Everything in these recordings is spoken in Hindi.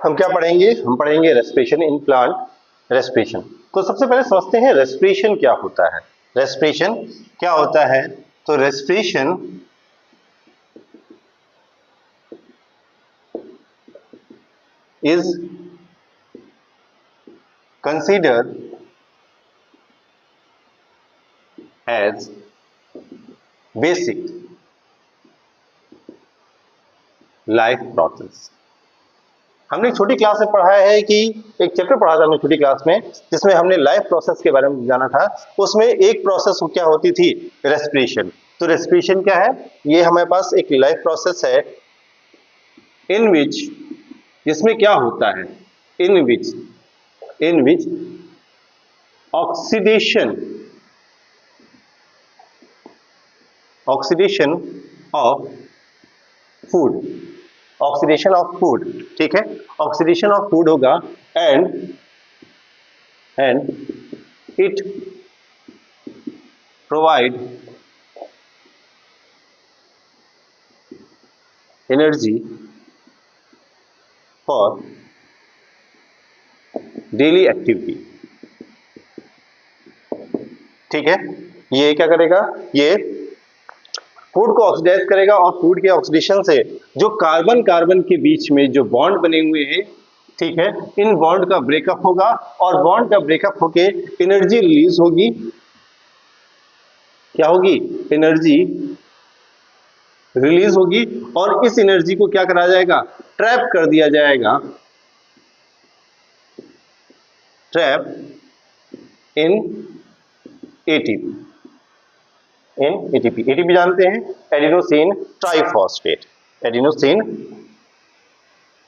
हम क्या पढ़ेंगे? हम पढ़ेंगे रेस्पिरेशन इन प्लांट, रेस्पिरेशन। तो सबसे पहले समझते हैं रेस्पिरेशन क्या होता है। रेस्पिरेशन क्या होता है? तो respiration is considered as basic life process. हमने छोटी क्लास में पढ़ा है कि एक चैप्टर पढ़ा था हमने छोटी क्लास में, जिसमें हमने लाइफ प्रोसेस के बारे में जाना था। उसमें एक प्रोसेस क्या होती थी? रेस्पिरेशन। तो रेस्पिरेशन क्या है? ये हमारे पास एक लाइफ प्रोसेस है इन विच, जिसमें क्या होता है? In which oxidation of food, oxidation of food, ठीक है, ऑक्सीडेशन ऑफ फूड होगा and it provide energy for daily activity. ठीक है, ये क्या करेगा? ये फूड को ऑक्सीडाइज करेगा और फूड के ऑक्सीडेशन से जो कार्बन कार्बन के बीच में जो बॉन्ड बने हुए हैं, ठीक है, इन बॉन्ड का ब्रेकअप होगा और बॉन्ड का ब्रेकअप होके एनर्जी रिलीज होगी। क्या होगी? एनर्जी रिलीज होगी और इस एनर्जी को क्या करा जाएगा? ट्रैप कर दिया जाएगा, ट्रैप इन एटीपी। एटीपी जानते हैं, adenosine triphosphate, adenosine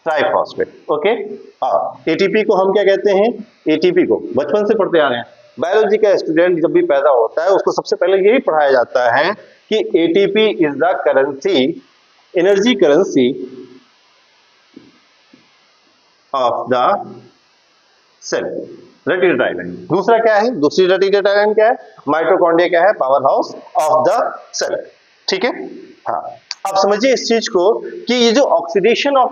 triphosphate. Okay, ATP को हम क्या कहते हैं? एटीपी को बचपन से पढ़ते आ रहे हैं। बायोलॉजी का स्टूडेंट जब भी पैदा होता है उसको सबसे पहले यही पढ़ाया जाता है कि ATP is the currency, energy currency of the cell, reticular island. दूसरा क्या है? दूसरी रेटिकुलर आइलैंड क्या है? माइटोकॉन्ड्रिया क्या है? Power house of the cell. ठीक है, हाँ। अब समझिए इस चीज को कि ये जो ऑक्सीडेशन ऑफ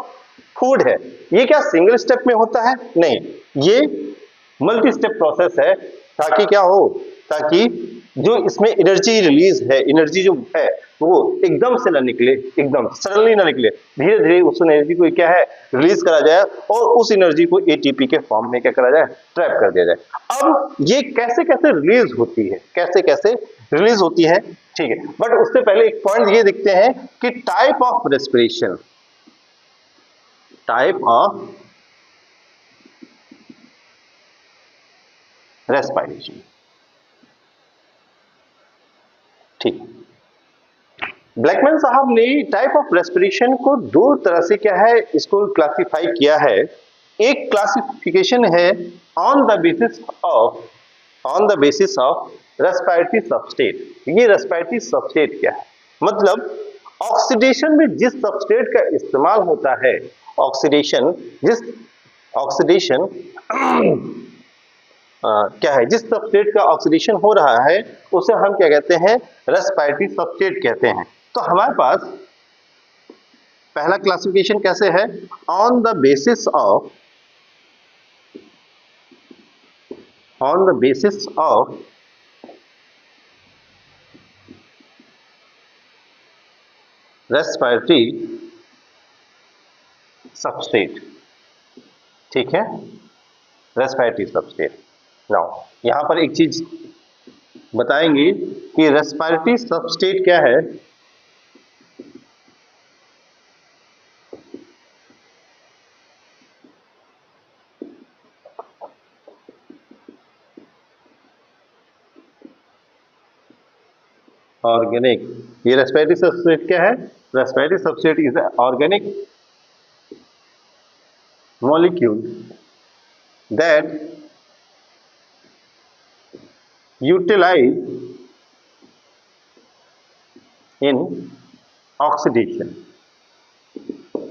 फूड है, ये क्या सिंगल स्टेप में होता है? नहीं, ये मल्टी स्टेप प्रोसेस है, ताकि क्या हो? ताकि जो इसमें एनर्जी रिलीज है, एनर्जी जो है वो एकदम से ना निकले, एकदम सडनली ना निकले, धीरे धीरे उस एनर्जी को क्या है? रिलीज करा जाए और उस एनर्जी को एटीपी के फॉर्म में क्या करा जाए? ट्रैप कर दिया जाए। अब ये कैसे कैसे रिलीज होती है, कैसे कैसे रिलीज होती है, ठीक है, बट उससे पहले एक पॉइंट ये देखते हैं कि type of respiration, type of respiration. ठीक, ब्लैकमैन साहब ने टाइप ऑफ रेस्पिरेशन को दो तरह से क्या है इसको क्लासिफाई किया है। एक क्लासिफिकेशन है on the basis of respiratory substrate. ये रेस्पिरेटरी सबस्टेट क्या है? मतलब ऑक्सीडेशन में जिस सबस्टेट का इस्तेमाल होता है, ऑक्सीडेशन क्या है, जिस सबस्टेट का ऑक्सीडेशन हो रहा है उसे हम क्या कहते हैं? रेस्पिरेटरी सबस्टेट कहते हैं। तो हमारे पास पहला क्लासिफिकेशन कैसे है? On the basis of respiratory substrate. ठीक है, रेस्पिरेटरी सबस्टेट। नाउ यहां पर एक चीज बताएंगे कि रेस्पिरेटरी सबस्टेट क्या है। ऑर्गेनिक, ये रेस्पिरेटरी सबस्ट्रेट क्या है? Respiratory substrate is organic molecule that utilize in oxidation।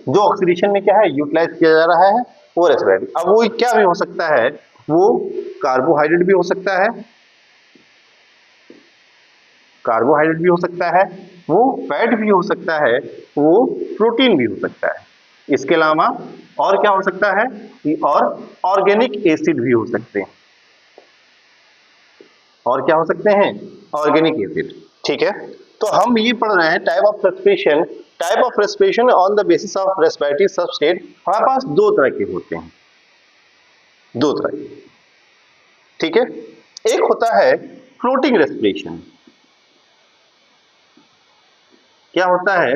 जो ऑक्सीडेशन में क्या है? यूटिलाइज किया जा रहा है वो रेस्पिरेटरी। अब वो क्या भी हो सकता है? वो कार्बोहाइड्रेट भी हो सकता है, कार्बोहाइड्रेट भी हो सकता है, वो फैट भी हो सकता है, वो प्रोटीन भी हो सकता है। इसके अलावा और क्या हो सकता है और ऑर्गेनिक एसिड भी हो सकते हैं, और क्या हो सकते हैं ऑर्गेनिक एसिड। ठीक है, तो हम ये पढ़ रहे हैं type of respiration on the basis of respiratory substrate. हमारे पास दो तरह के होते हैं, दो तरह के। ठीक है, एक होता है फ्लोटिंग रेस्पिरेशन। क्या होता है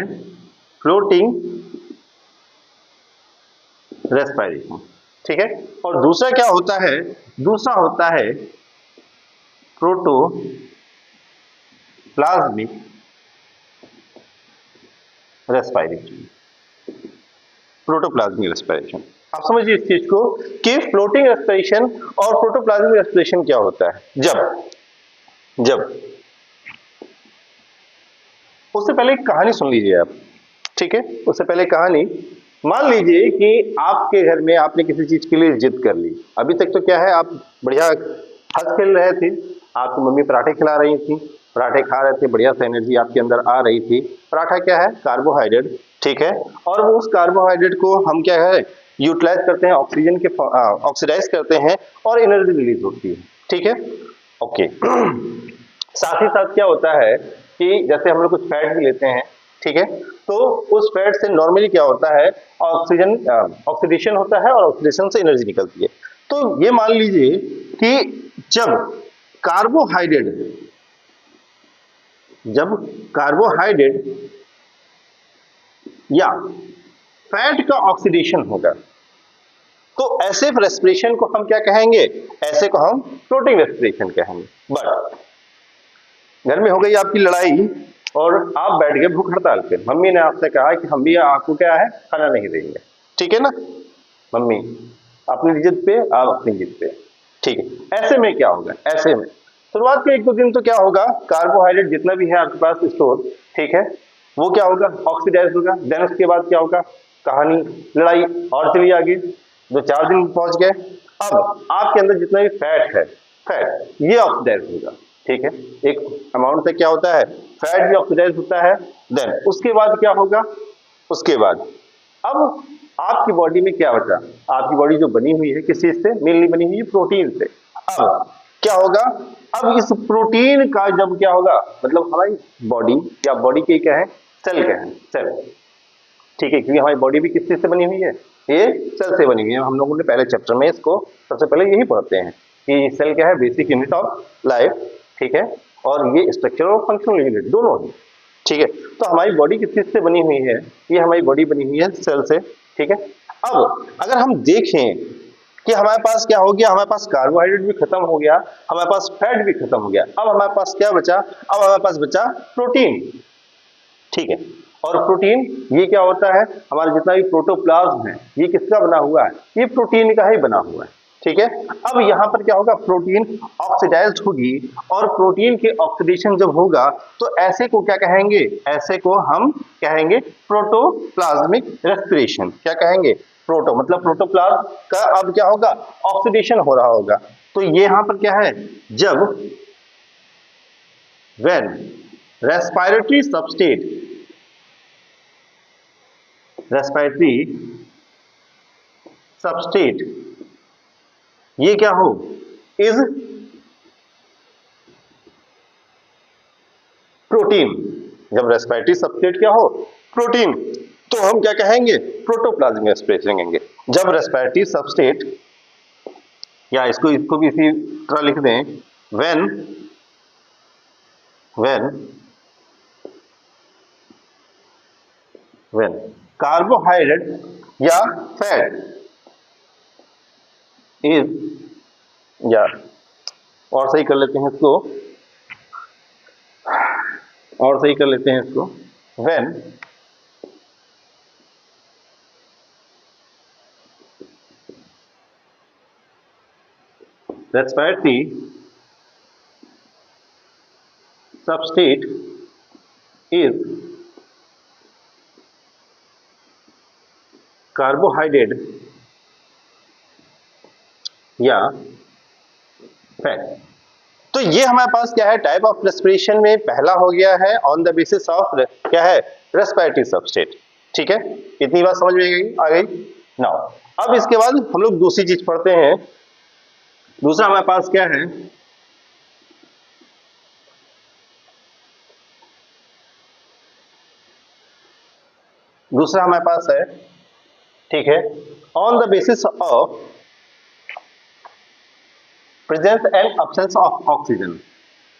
फ्लोटिंग रेस्पिरेशन। ठीक है, और दूसरा क्या होता है, दूसरा होता है प्रोटोप्लाज्मिक रेस्पिरेशन। प्रोटोप्लाज्मिक रेस्पिरेशन, आप समझिए इस चीज को कि फ्लोटिंग रेस्पिरेशन और प्रोटोप्लाज्मिक रेस्पिरेशन क्या होता है। जब उससे पहले एक कहानी सुन लीजिए आप। ठीक है, उससे पहले कहानी, मान लीजिए कि आपके घर में आपने किसी चीज के लिए जिद कर ली। अभी तक तो क्या है, आप बढ़िया हंस खेल रहे थे, आपकी मम्मी पराठे खिला रही थी, पराठे खा रहे थे, बढ़िया से एनर्जी आपके अंदर आ रही थी। पराठा क्या है, कार्बोहाइड्रेट। ठीक है, और वो उस कार्बोहाइड्रेट को हम क्या है यूटिलाइज करते हैं, ऑक्सीजन के ऑक्सीडाइज करते हैं और एनर्जी रिलीज होती है। ठीक है, ओके। साथ ही साथ क्या होता है कि जैसे हम लोग कुछ फैट भी लेते हैं, ठीक है, तो उस फैट से नॉर्मली क्या होता है ऑक्सीजन ऑक्सीडेशन होता है और ऑक्सीडेशन से एनर्जी निकलती है। तो ये मान लीजिए कि जब कार्बोहाइड्रेट या फैट का ऑक्सीडेशन होगा तो ऐसे रेस्पिरेशन को हम क्या कहेंगे, ऐसे को हम फ्लोटिंग रेस्पिरेशन कहेंगे। बट घर में हो गई आपकी लड़ाई और आप बैठ गए भूख हड़ताल पे, मम्मी ने आपसे कहा कि हम भी आपको क्या है खाना नहीं देंगे। ठीक है ना, मम्मी अपनी जिद पे, आप अपनी जिद पे। ठीक है, ऐसे में क्या होगा, ऐसे में शुरुआत के एक दो दिन तो क्या होगा, कार्बोहाइड्रेट जितना भी है आपके पास स्टोर, ठीक है, वो क्या होगा ऑक्सीडाइज होगा। देन उसके बाद क्या होगा, कहानी लड़ाई और चली आगे, 2-4 दिन पहुंच गए। अब आपके अंदर जितना भी फैट ये ऑक्सीडाइज होगा। ठीक है, एक अमाउंट से क्या होता है फैट भी ऑक्सीडाइज होता है। देन उसके बाद क्या होगा, उसके बाद अब आपकी बॉडी में क्या बचा, आपकी बॉडी जो बनी हुई है किस चीज से, मेनली बनी हुई है प्रोटीन से। अब क्या होगा, अब इस प्रोटीन का जब क्या होगा, मतलब हमारी बॉडी या बॉडी के क्या है सेल क्या है, सेल। ठीक है, क्योंकि हमारी बॉडी भी किस चीज से बनी हुई है, ये सेल से बनी हुई है। हम लोगों ने पहले चैप्टर में इसको सबसे पहले यही पढ़ते हैं कि सेल क्या है, बेसिक यूनिट ऑफ लाइफ। ठीक है, और ये स्ट्रक्चर और फंक्शनल यूनिट दोनों ही। ठीक है, तो हमारी बॉडी किस चीज से बनी हुई है, ये हमारी बॉडी बनी हुई है सेल से। ठीक है, अब अगर हम देखें कि हमारे पास क्या हो गया, हमारे पास कार्बोहाइड्रेट भी खत्म हो गया, हमारे पास फैट भी खत्म हो गया, अब हमारे पास क्या बचा, अब हमारे पास बचा प्रोटीन। ठीक है, और प्रोटीन ये क्या होता है, हमारा जितना भी प्रोटोप्लाज्म है ये किसका बना हुआ है, ये प्रोटीन का ही बना हुआ है। ठीक है, अब यहां पर क्या होगा, प्रोटीन ऑक्सीडाइज्ड होगी, और प्रोटीन के ऑक्सीडेशन जब होगा तो ऐसे को क्या कहेंगे, ऐसे को हम कहेंगे प्रोटोप्लाज्मिक रेस्पिरेशन। क्या कहेंगे, प्रोटो मतलब प्रोटोप्लाज्म का अब क्या होगा ऑक्सीडेशन हो रहा होगा। तो ये यहां पर क्या है, जब व्हेन रेस्पिरेटरी सबस्टेट ये क्या हो, इज प्रोटीन। जब रेस्पिरेटरी सबस्टेट क्या हो, प्रोटीन, तो हम क्या कहेंगे, प्रोटोप्लाज्मिक रेस्पिरेशन कहेंगे। जब रेस्पिरेटरी सबस्टेट, या इसको भी इसी तरह लिख दें, व्हेन कार्बोहाइड्रेट या फैट इज, या और सही कर लेते हैं इसको, और सही कर लेते हैं इसको, when respiratory substrate is carbohydrate या फैट। तो ये हमारे पास क्या है, टाइप ऑफ रेस्पिरेशन में पहला हो गया है ऑन द बेसिस ऑफ क्या है, रेस्पिरेटरी सबस्टेट। ठीक है, इतनी बात समझ में आ गई। नाउ अब इसके बाद हम लोग दूसरी चीज पढ़ते हैं। दूसरा हमारे पास क्या है, दूसरा हमारे पास है, ठीक है, on the basis of presence and absence of oxygen.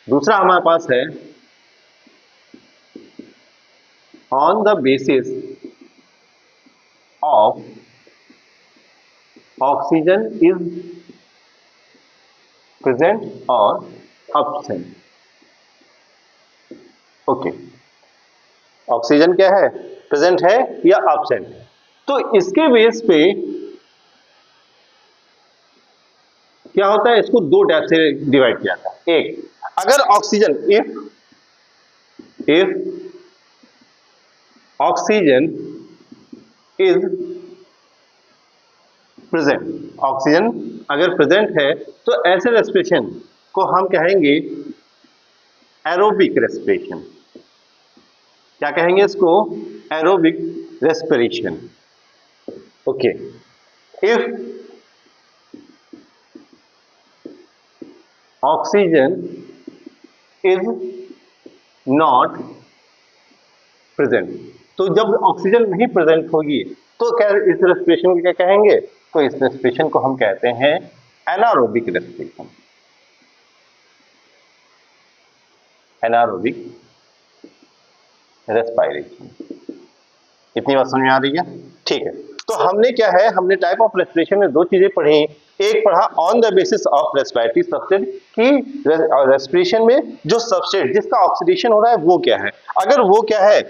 दूसरा हमारे पास है on the basis of oxygen is present और अब्सेंट। ओके, ऑक्सीजन क्या है, प्रेजेंट है या अब्सेंट। तो इसके बेस पे क्या होता है, इसको दो टाइप से डिवाइड किया जाता है। एक, अगर oxygen if oxygen is present, oxygen अगर प्रेजेंट है तो ऐसे रेस्पिरेशन को हम कहेंगे एरोबिक रेस्पिरेशन। क्या कहेंगे इसको, aerobic respiration. Okay, if oxygen is not present, तो जब ऑक्सीजन नहीं प्रेजेंट होगी तो क्या इस रेस्पिरेशन को क्या कहेंगे, तो इस रेस्पिरेशन को हम कहते हैं एनारोबिक रेस्पिरेशन। Anaerobic respiration. इतनी बात समझ में आ रही है, ठीक है। तो हमने क्या है, हमने टाइप ऑफ रेस्पिरेशन में दो चीजें पढ़ी। एक पढ़ा on the basis of respiratory substrate, कि रेस्पिरेशन में जो सबस्टेट जिसका ऑक्सीडेशन हो रहा है वो क्या है। अगर वो क्या है,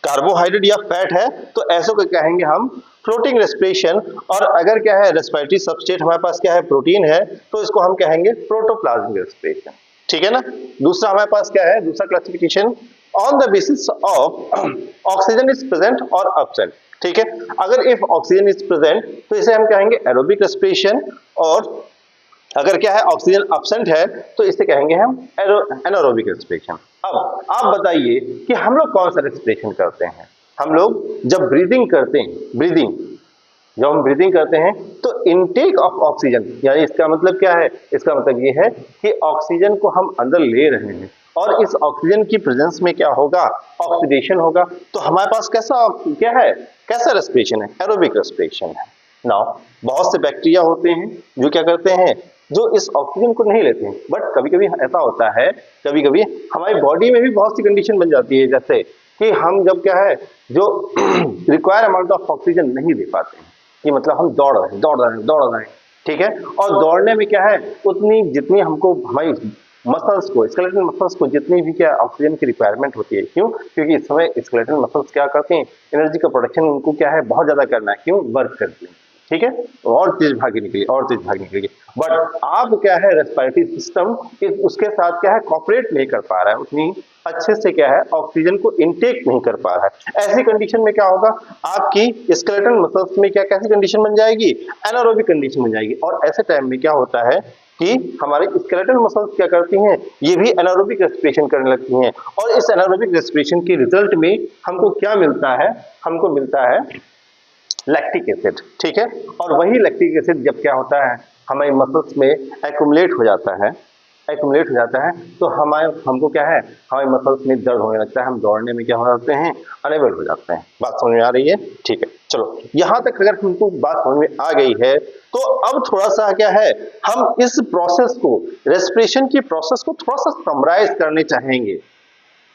कार्बोहाइड्रेट या फैट है, तो ऐसे को कहेंगे हम फ्लोटिंग रेस्पिरेशन। और अगर क्या है, रेस्पिरेटरी सबस्टेट हमारे पास क्या है, प्रोटीन है, तो इसको हम कहेंगे प्रोटोप्लाज्मिक रेस्पिरेशन। ठीक है ना। दूसरा हमारे पास क्या है, दूसरा classification on the basis of oxygen is present और एब्सेंट। ठीक है, अगर इफ ऑक्सीजन इज प्रेजेंट तो इसे हम कहेंगे एरोबिक रेस्पिरेशन, और अगर क्या है, ऑक्सीजन एब्सेंट है तो इसे कहेंगे हम एनारोबिक रेस्पिरेशन। अब आप बताइए कि हम लोग कौन सा रेस्पिरेशन करते हैं। हम लोग जब ब्रीदिंग करते हैं, जब हम ब्रीदिंग करते हैं तो इनटेक ऑफ ऑक्सीजन, यानी इसका मतलब क्या है, इसका मतलब ये है कि ऑक्सीजन को हम अंदर ले रहे हैं और इस ऑक्सीजन की प्रेजेंस में क्या होगा, ऑक्सीडेशन होगा। तो हमारे पास कैसा क्या है, कैसा रेस्पिरेशन है, एरोबिक रेस्पिरेशन है। नाउ बहुत से बैक्टीरिया होते हैं जो क्या करते हैं, जो इस ऑक्सीजन को नहीं लेते हैं। बट कभी कभी ऐसा होता है, कभी कभी हमारी बॉडी में भी बहुत सी कंडीशन बन जाती है, जैसे कि हम जब क्या है, जो रिक्वायर अमाउंट ऑफ ऑक्सीजन नहीं दे पाते हैं, कि मतलब हम दौड़ रहे हैं, ठीक है, और दौड़ने में क्या है, उतनी जितनी हमको हमारी मसल्स को, स्केलेटल मसल्स को जितनी भी क्या ऑक्सीजन की रिक्वायरमेंट होती है। क्यों, क्योंकि इस समय स्केलेटल मसल्स क्या करते हैं, एनर्जी का प्रोडक्शन उनको क्या है, बहुत ज्यादा करना है। क्यों, वर्क करते हैं, ठीक है, और तेज भागने के लिए, बट आप क्या है, रेस्पिरेटरी सिस्टम उसके साथ क्या है, कॉपरेट नहीं कर पा रहा है, उतनी अच्छे से क्या है, ऑक्सीजन को इनटेक नहीं कर पा रहा है। ऐसी कंडीशन में क्या होगा, आपकी स्केलेटल मसल्स में क्या कैसी कंडीशन बन जाएगी, एनारोबिक कंडीशन बन जाएगी। और ऐसे टाइम में क्या होता है कि हमारे स्केलेटल मसल्स क्या करती हैं, ये भी एनारोबिक रेस्पिरेशन करने लगती हैं, और इस एनारोबिक रेस्पिरेशन के रिजल्ट में हमको क्या मिलता है, हमको मिलता है लैक्टिक एसिड। ठीक है, और वही लैक्टिक एसिड जब क्या होता है, हमारे मसल्स में एक्युमुलेट हो जाता है, तो हमको क्या है, हमारे मसल्स में दर्द होने लगता है, हम दौड़ने में क्या हो जाते हैं, अनेबल हो जाते हैं। बात समझ में आ रही है, ठीक है। चलो, यहां तक अगर हमको बात समझ में आ गई है तो अब थोड़ा सा क्या है, हम इस प्रोसेस को, रेस्पिरेशन की प्रोसेस को थोड़ा सा समराइज करने चाहेंगे।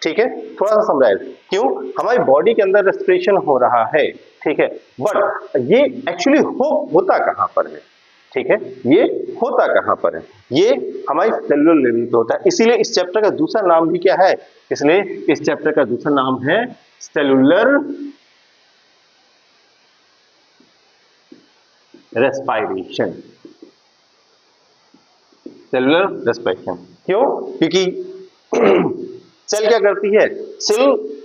ठीक है, थोड़ा सा समराइज। क्यों, हमारी बॉडी के अंदर रेस्पिरेशन हो रहा है, ठीक है, बट ये एक्चुअली होता कहां पर है, ठीक है, ये होता कहां पर है, ये हमारी सेलुलर लेवल पे होता है। इसीलिए इस चैप्टर का दूसरा नाम भी क्या है, इसलिए इस चैप्टर का दूसरा नाम है सेलुलर रेस्पिरेशन। सेलुलर रेस्पिरेशन क्यों, क्योंकि सेल क्या करती है, सेल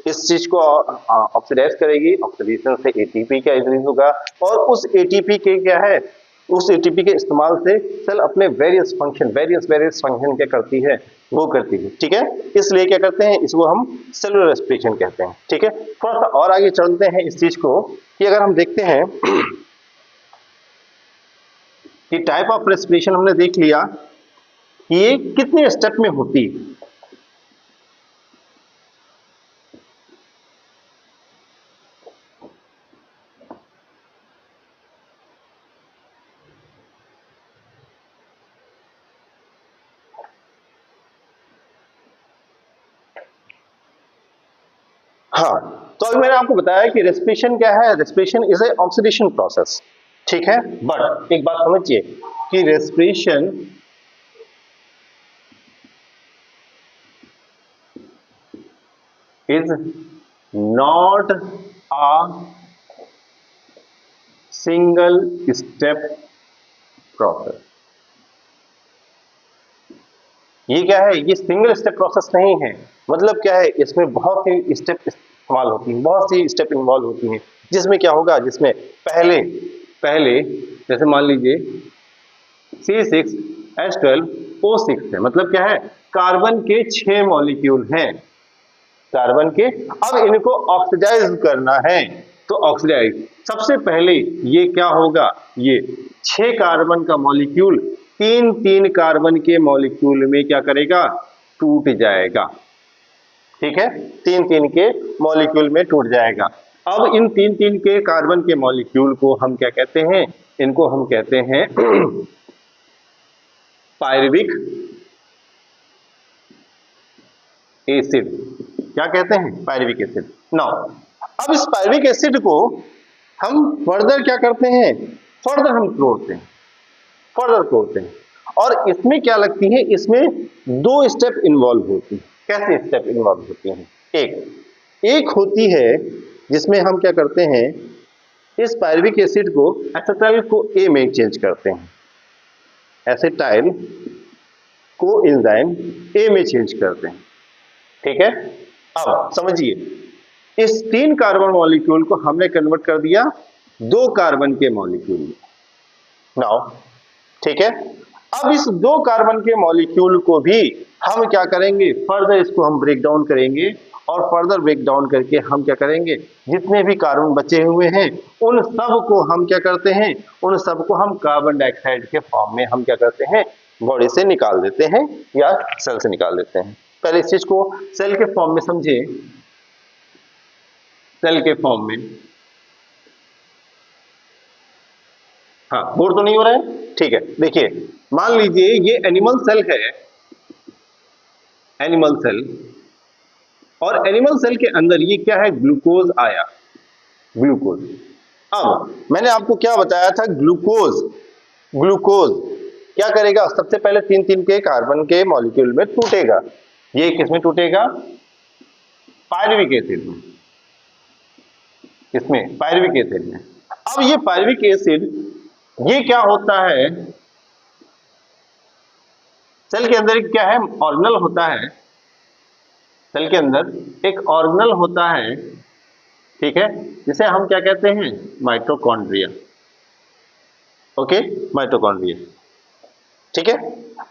इस चीज को ऑक्सीडाइज करेगी, ऑक्सीडेशन से एटीपी का रिलीज होगा, और उस एटीपी के क्या है, उस एटीपी के इस्तेमाल से सेल अपने वेरियस फंक्शन क्या करती है, वो करती है। ठीक है, इसलिए क्या करते हैं, इसको हम सेलुलर रेस्पिरेशन कहते हैं। ठीक है, थोड़ा सा और आगे चलते हैं इस चीज को, कि अगर हम देखते हैं कि टाइप ऑफ रेस्पिरेशन हमने देख लिया कि ये कितने स्टेप में होती है। हाँ, तो अभी मैंने आपको बताया कि रेस्पिरेशन क्या है। Respiration is a oxidation process, ठीक है। बट एक बात समझिए कि respiration is not a single step process. ये क्या है, ये सिंगल स्टेप प्रोसेस नहीं है। मतलब क्या है, इसमें बहुत सी स्टेप इस्तेमाल होती हैं, बहुत सी स्टेप इन्वॉल्व होती हैं। जिसमें क्या होगा, जिसमें पहले पहले जैसे मान लीजिए C6H12O6 है, मतलब क्या है, कार्बन के 6 मॉलिक्यूल हैं, कार्बन के। अब इनको ऑक्सीडाइज करना है, तो ऑक्सीडाइज सबसे पहले ये क्या होगा, ये 6 कार्बन का मॉलिक्यूल 3 कार्बन के मॉलिक्यूल में क्या करेगा, टूट जाएगा। ठीक है, 3 के मॉलिक्यूल में टूट जाएगा। अब इन 3 के कार्बन के मॉलिक्यूल को हम क्या कहते हैं, इनको हम कहते हैं पायरुविक एसिड। क्या कहते हैं, पायरुविक एसिड। नाउ अब इस पायरुविक एसिड को हम फर्दर क्या करते हैं, फर्दर हम तोड़ते हैं, फर्दर तोड़ते हैं। और इसमें क्या लगती है, इसमें 2 स्टेप इन्वॉल्व होती है। कैसे स्टेप इन्वॉल्व होती हैं, एक होती है जिसमें हम क्या करते हैं, इस पायरुविक एसिड को एसिटाइल को ए में चेंज करते हैं, एसिटाइल को एंजाइम ए में चेंज करते हैं। ठीक है, अब समझिए, इस 3 कार्बन मॉलिक्यूल को हमने कन्वर्ट कर दिया 2 कार्बन के मॉलिक्यूल में। नाउ ठीक है, अब इस 2 कार्बन के मॉलिक्यूल को भी हम क्या करेंगे, फर्दर इसको हम ब्रेक डाउन करेंगे। और फर्दर ब्रेक डाउन करके हम क्या करेंगे, जितने भी कार्बन बचे हुए हैं उन सब को हम क्या करते हैं, उन सब को हम कार्बन डाइऑक्साइड के फॉर्म में हम क्या करते हैं, बॉडी से निकाल देते हैं या सेल से निकाल देते हैं। पहले इस चीज को सेल के फॉर्म में समझे, सेल के फॉर्म में। हाँ, बोर तो नहीं हो रहा है, ठीक है। देखिए, मान लीजिए ये एनिमल सेल है, एनिमल सेल, और एनिमल सेल के अंदर ये क्या है, ग्लूकोज आया, ग्लूकोज। अब मैंने आपको क्या बताया था, ग्लूकोज, ग्लूकोज क्या करेगा, सबसे पहले 3 के कार्बन के मॉलिक्यूल में टूटेगा। ये किसमें टूटेगा, पायरुविक एसिड में, इसमें पायरुविक एसिड में। अब ये पायरुविक एसिड ये क्या होता है, सेल के अंदर क्या है, ऑर्गेनल होता है, सेल के अंदर एक ऑर्गेनल होता है, ठीक है, जिसे हम क्या कहते हैं, माइटोकॉन्ड्रिया। ओके, माइटोकॉन्ड्रिया, ठीक है।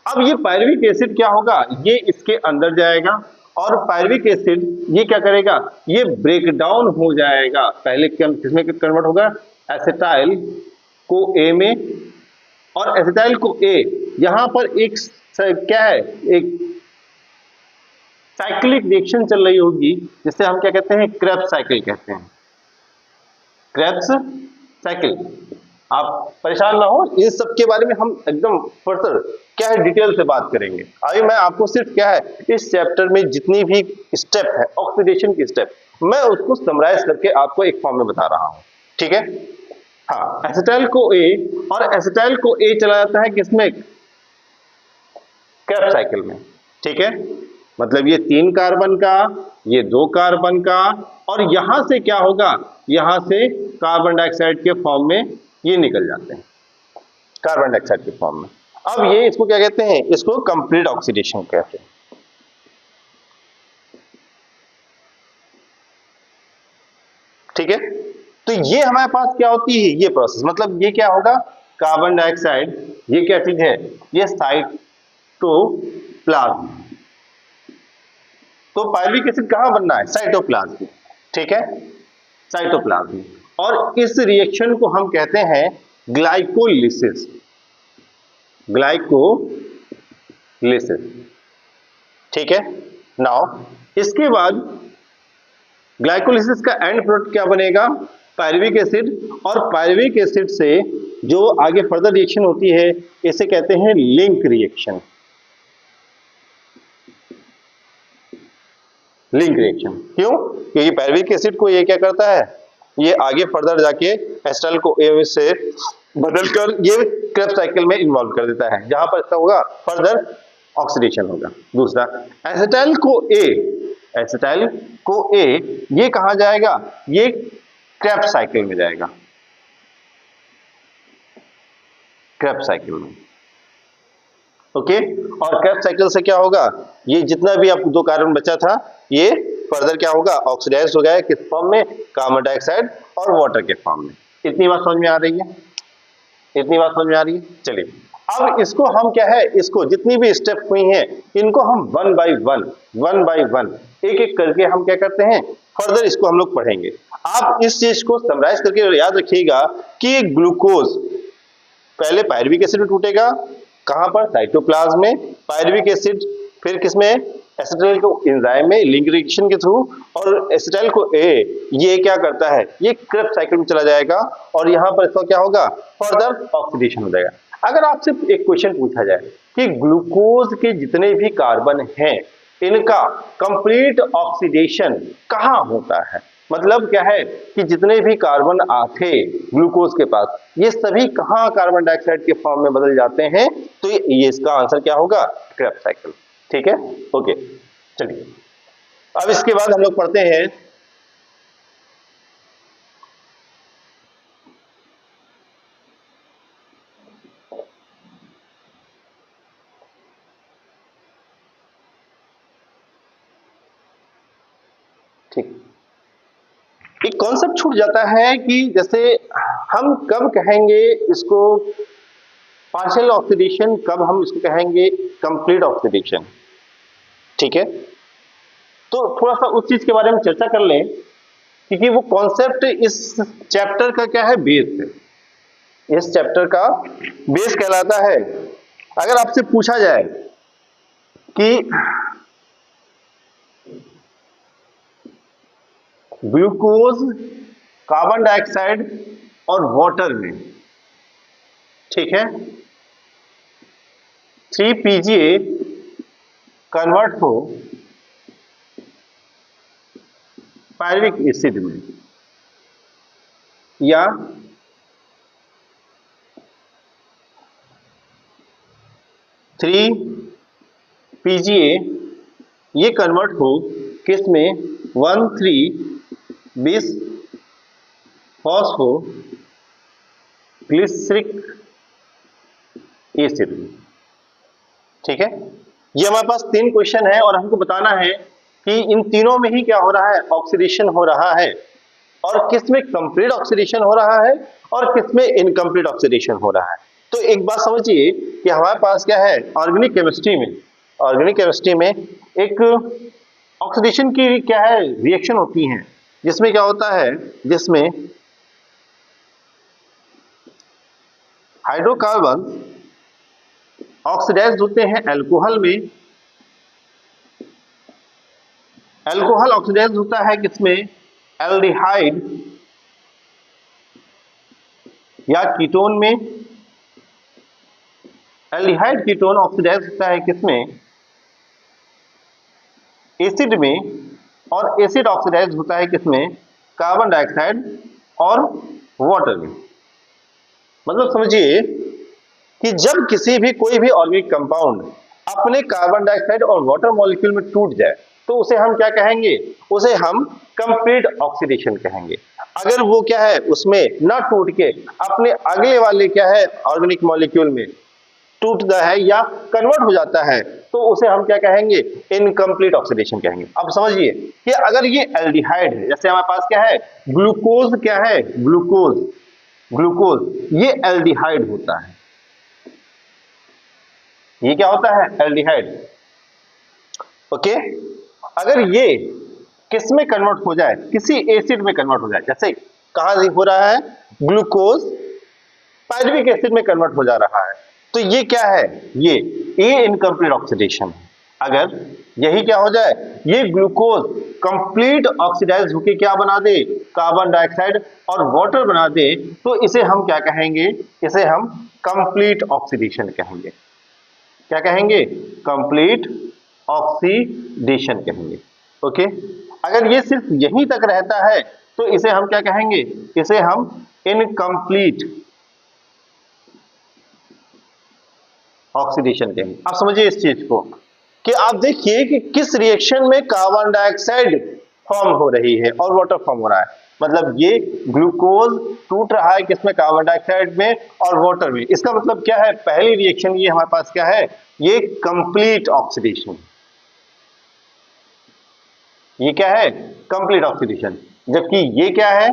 अब ये पायरुविक एसिड क्या होगा, ये इसके अंदर जाएगा और पायरुविक एसिड ये क्या करेगा, ये ब्रेक डाउन हो जाएगा। पहले किसमें कन्वर्ट होगा, एसिटाइल को ए में, और एसिटाइल को ए, यहां पर एक क्या है, एक साइक्लिक रिएक्शन चल रही होगी, जिसे हम क्या कहते हैं, क्रेब्स साइकिल कहते हैं, क्रेब्स साइकिल। आप परेशान ना हो, इन सब के बारे में हम एकदम फर्दर क्या है, डिटेल से बात करेंगे। अभी मैं आपको सिर्फ क्या है, इस चैप्टर में जितनी भी स्टेप है, ऑक्सीडेशन की स्टेप, मैं उसको समराइज करके आपको एक फॉर्म में बता रहा हूं, ठीक है। हाँ, एसिटाइल को ए, और एसिटाइल को ए चला जाता है किसमें, क्रेब्स साइकिल में, ठीक है। मतलब ये 3 कार्बन का, ये 2 कार्बन का, और यहां से क्या होगा, यहां से कार्बन डाइऑक्साइड के फॉर्म में ये निकल जाते हैं, कार्बन डाइऑक्साइड के फॉर्म में। अब ये इसको क्या कहते हैं, इसको कंप्लीट ऑक्सीडेशन कहते हैं, ठीक है। तो ये हमारे पास क्या होती है, ये प्रोसेस, मतलब ये क्या होगा, कार्बन डाइऑक्साइड, ये क्या चीज है, ये साइटोप्लाज्म। तो पायरुविक एसिड कहां बनना है, साइटोप्लाज्म, ठीक है, साइटोप्लाज्म। और इस रिएक्शन को हम कहते हैं ग्लाइकोलिसिस, ग्लाइकोलिसिस। ठीक है, नाउ इसके बाद ग्लाइकोलिसिस का एंड प्रोडक्ट क्या बनेगा? पायरुविक एसिड, और पायरुविक एसिड से जो आगे फर्दर रिएक्शन होती है इसे कहते हैं लिंक रिएक्शन। लिंक रिएक्शन क्यों? क्योंकि पायरुविक एसिड को ये क्या करता है, ये आगे फर्दर जाके एसिटाइल को ए से बदलकर ये क्रेब्स साइकिल में इन्वॉल्व कर देता है, जहां पर क्या होगा, फर्दर ऑक्सीडेशन होगा। दूसरा, एसिटाइल को ए ये कहां जाएगा? ये क्रेब्स साइकिल में जाएगा, क्रेब्स साइकिल में। ओके, और क्रेब्स साइकिल से क्या होगा, ये जितना भी आपको 2 कार्बन बचा था ये फर्दर क्या होगा, ऑक्सीडाइज हो गया। किस फॉर्म में? कार्बन डाइऑक्साइड और वाटर के फॉर्म में। इतनी बात समझ में आ रही है? इतनी बात समझ में आ रही है? चलिए, अब इसको हम क्या है, इसको जितनी भी स्टेप हुई हैं इनको हम वन बाय वन एक एक करके हम क्या करते हैं, फर्दर इसको हम लोग पढ़ेंगे। आप इस चीज को समराइज करके याद रखिएगा कि ग्लूकोज पहले पायरुविक एसिड में टूटेगा, कहां पर? साइटोप्लाज्म में। पायरुविक एसिड फिर किसमें? एसिटाइल को एंजाइम में लिंक रिएक्शन के थ्रू, और एसिटाइल को ए ये क्या करता है, ये क्रेब्स साइकिल में चला जाएगा, और यहां पर इसका क्या होगा, फर्दर ऑक्सीडेशन हो जाएगा। अगर आपसे एक क्वेश्चन पूछा जाए कि ग्लूकोज के जितने भी कार्बन हैं इनका कंप्लीट ऑक्सीडेशन कहां होता है, मतलब क्या है कि जितने भी कार्बन थे ग्लूकोज के पास ये सभी कहां कार्बन डाइऑक्साइड के फॉर्म में बदल जाते हैं, तो ये इसका आंसर क्या होगा, क्रेब्स साइकिल। ठीक है, ओके। चलिए, अब इसके बाद हम लोग पढ़ते हैं ठीक, एक कॉन्सेप्ट छूट जाता है कि जैसे हम कब कहेंगे इसको पार्शियल ऑक्सीडेशन, कब हम इसको कहेंगे कंप्लीट ऑक्सीडेशन। ठीक है, तो थोड़ा सा उस चीज के बारे में चर्चा कर लें, क्योंकि वो कॉन्सेप्ट इस चैप्टर का क्या है, बेस है। इस चैप्टर का बेस कहलाता है। अगर आपसे पूछा जाए कि ग्लूकोज, कार्बन डाइऑक्साइड और वाटर में, ठीक है, 3PGA कन्वर्ट हो पायरुविक एसिड में, या 3PGA ये कन्वर्ट हो किस में, 1,3-bis फॉस्फोग्लिसरिक एसिड में। ठीक है, ये हमारे पास 3 क्वेश्चन है और हमको बताना है कि इन तीनों में ही क्या हो रहा है, ऑक्सीडेशन हो रहा है, और किस में कंप्लीट ऑक्सीडेशन हो रहा है और किस में इनकम्प्लीट ऑक्सीडेशन हो रहा है। तो एक बात समझिए कि हमारे पास क्या है, ऑर्गेनिक केमिस्ट्री में एक ऑक्सीडेशन की क्या है, रिएक्शन होती है, जिसमें क्या होता है, जिसमें हाइड्रोकार्बन ऑक्सीडाइज होते हैं अल्कोहल में। अल्कोहल ऑक्सीडाइज होता है किसमें, एल्डिहाइड या कीटोन में। एल्डिहाइड कीटोन ऑक्सीडाइज होता है किसमें, एसिड में, और एसिड ऑक्सीडाइज होता है किसमें, कार्बन डाइऑक्साइड और वाटर में। मतलब समझिए कि जब किसी भी कोई भी ऑर्गेनिक कंपाउंड अपने कार्बन डाइऑक्साइड और वाटर मॉलिक्यूल में टूट जाए तो उसे हम क्या कहेंगे, उसे हम कंप्लीट ऑक्सीडेशन कहेंगे। अगर वो क्या है, उसमें ना टूट के अपने अगले वाले क्या है ऑर्गेनिक मॉलिक्यूल में टूटता है या कन्वर्ट हो जाता है तो उसे हम क्या कहेंगे, इनकम्प्लीट ऑक्सीडेशन कहेंगे। अब समझिए कि अगर ये एल्डिहाइड है, जैसे हमारे पास क्या है, ग्लूकोज क्या है, ग्लूकोज ये एल्डिहाइड होता है, ये क्या होता है, एल्डिहाइड। ओके, अगर ये किस में कन्वर्ट हो जाए, किसी एसिड में कन्वर्ट हो जाए, जैसे कहां हो रहा है, ग्लूकोज पायरुविक एसिड में कन्वर्ट हो जा रहा है, तो ये क्या है, ये इनकम्प्लीट ऑक्सीडेशन है। अगर यही क्या हो जाए, ये ग्लूकोज कंप्लीट ऑक्सीडाइज होके क्या बना दे, कार्बन डाइऑक्साइड और वाटर बना दे, तो इसे हम क्या कहेंगे, इसे हम कंप्लीट ऑक्सीडेशन कहेंगे। क्या कहेंगे, कंप्लीट ऑक्सीडेशन कहेंगे। ओके, अगर ये सिर्फ यहीं तक रहता है तो इसे हम क्या कहेंगे, इसे हम इनकम्प्लीट ऑक्सीडेशन कहेंगे। आप समझिए इस चीज को कि आप देखिए कि किस रिएक्शन में कार्बन डाइऑक्साइड फॉर्म हो रही है और वाटर फॉर्म हो रहा है। मतलब ये ग्लूकोज टूट रहा है किसमें, कार्बन डाइऑक्साइड में और वाटर में। इसका मतलब क्या है, पहली रिएक्शन ये हमारे पास क्या है, ये कंप्लीट ऑक्सीडेशन। ये क्या है, कंप्लीट ऑक्सीडेशन। जबकि ये क्या है,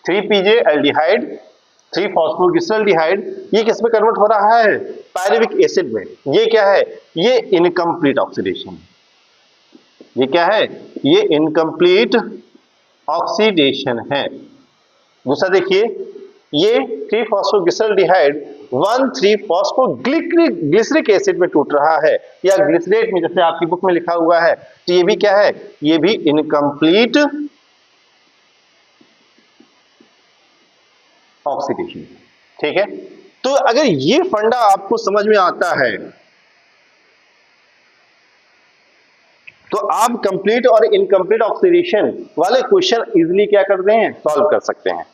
3PJ एल्डिहाइड, 3-फॉस्फोग्लिसरॉल्डिहाइड, ये किस में कन्वर्ट हो रहा है, पायरुविक एसिड में। ये क्या है, ये इनकम्प्लीट ऑक्सीडेशन। ये क्या है, ये इनकम्प्लीट ऑक्सीडेशन है। दूसरा देखिए, ये 3-फॉस्फोग्लिसरॉल्डिहाइड 1,3-फॉस्फोग्लिसरिक एसिड में टूट रहा है, या ग्लिसरेट में जैसे आपकी बुक में लिखा हुआ है। तो ये भी क्या है, ये भी इनकम्प्लीट ऑक्सीडेशन। ठीक है, तो अगर ये फंडा आपको समझ में आता है तो आप कंप्लीट और इनकम्प्लीट ऑक्सीडेशन वाले क्वेश्चन इजीली क्या करते हैं, सॉल्व कर सकते हैं।